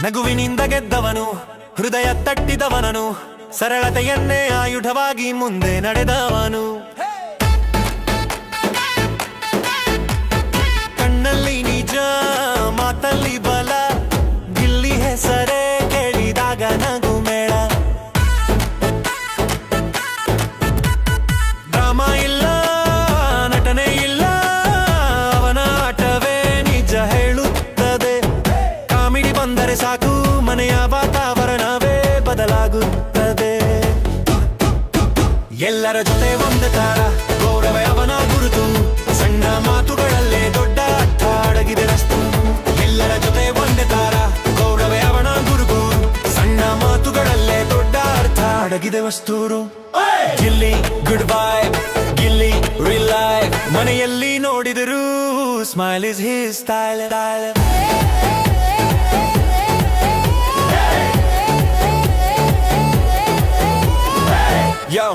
ನಗುವಿನಿಂದ ಗೆದ್ದವನು, ಹೃದಯ ತಟ್ಟಿದವನನು, ಸರಳತೆಯನ್ನೇ ಆಯುಧವಾಗಿ ಮುಂದೆ ನಡೆದವನು. ಕಣ್ಣಲ್ಲಿ ನಿಜ, ಮಾತಲ್ಲಿ ಬಲ, ಗಿಲ್ಲಿ ಹೆಸರೇ ಕೇಳಿದಾಗ ನಗು ಮೇಳ. ಡ್ರಾಮಾ ಇಲ್ಲ, ನಟನೆ ಇಲ್ಲ, ಅವನ ಆಟವೇ ನಿಜ ಹೇಳುತ್ತದೆ. ಕಾಮಿಡಿ ಬಂದರೆ ಸಾಕು, ಮನೆಯ ವಾತಾವರಣವೇ ಬದಲಾಗುತ್ತದೆ. ಎಲ್ಲರ ಜೊತೆ ಒಂದೇ ತಾರ, ಗೌರವ ಅವನ ಗುರುತು, ಸಣ್ಣ ಮಾತುಗಳಲ್ಲೇ ದೊಡ್ಡ ಅರ್ಥ ಅಡಗಿದೆ ರಸ್ತು. ಎಲ್ಲರ ಜೊತೆ ಒಂದೇ ತಾರ, ಗೌರವ ಅವನ ಗುರುತು, ಸಣ್ಣ ಮಾತುಗಳಲ್ಲೇ ದೊಡ್ಡ ಅರ್ಥ ಅಡಗಿದೆ ವಸ್ತೂರು. Gilli good vibe, Gilli real life, ಮನೆಯಲ್ಲಿ ನೋಡಿದರು smile is his style. Yo,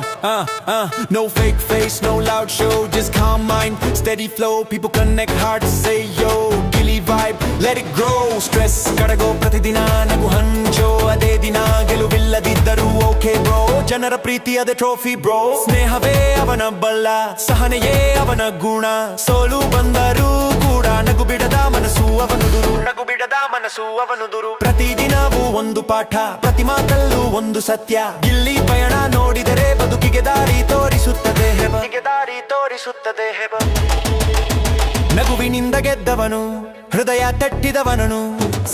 no fake face, no loud show, just calm mind, steady flow, people connect hard to say yo. Gilly vibe, let it grow, stress gotta go, pratidina nagu hancho, ade dina ಗೆಲುವಿಲ್ಲದಿದ್ದರೂ okay bro, ಜನರ ಪ್ರೀತಿ ಅದೇ trophy bro. ಸ್ನೇಹವೇ ಅವನ ಬಲ್ಲ, ಸಹನೆಯೇ ಅವನ ಗುಣ, ಸೋಲು ಬಂದರೂ ಕೂಡ ನಗು ಬಿಡದ ಮನಸ್ಸು ಅವನುದುರು, ನಗು ಬಿಡದ ಮನಸ್ಸು ಅವನುದುರು. ಪ್ರತಿದಿನವೂ ಒಂದು ಪಾಠ, ಪ್ರತಿ ಮಾತಲ್ಲೂ ಒಂದು ಸತ್ಯ. ಗಿಲ್ಲಿ ಪಯಣ ನೋಡಿದರೆ ಬದುಕಿಗೆ ದಾರಿ ತೋರಿಸುತ್ತದೆ ಹೆಬ, ದಾರಿ ತೋರಿಸುತ್ತದೆ ಹೆಬ. ನಗುವಿನಿಂದ ಗೆದ್ದವನು, ಹೃದಯ ತಟ್ಟಿದವನನು,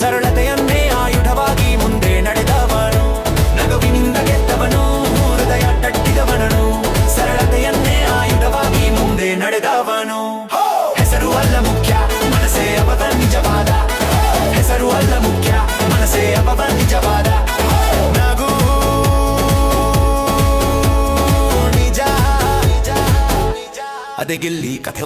ಸರಳತೆಯನ್ನೇ ಆಯುಧವಾಗಿ ಮುಂದೆ ನಡೆದವನು. ನಗುವಿನಿಂದ ಗೆದ್ದವನು, ಹೃದಯ ತಟ್ಟಿದವನನು, ಸರಳತೆಯನ್ನೇ ಆಯುಧವಾಗಿ ಮುಂದೆ ನಡೆದವನು. ಹೆಸರು ಅಲ್ಲ ಮುಖ್ಯ, ಮನಸ್ಸೇ ಅವನ ನಿಜವಾದ. ಹೆಸರು ಅಲ್ಲ ಮುಖ್ಯ, ಮನಸ್ಸೇ ಅವನ ನಿಜವಾದ. ನಗು ನಿಜ, ಅದೇ ಗಿಲ್ಲಿ ಕಥೆ.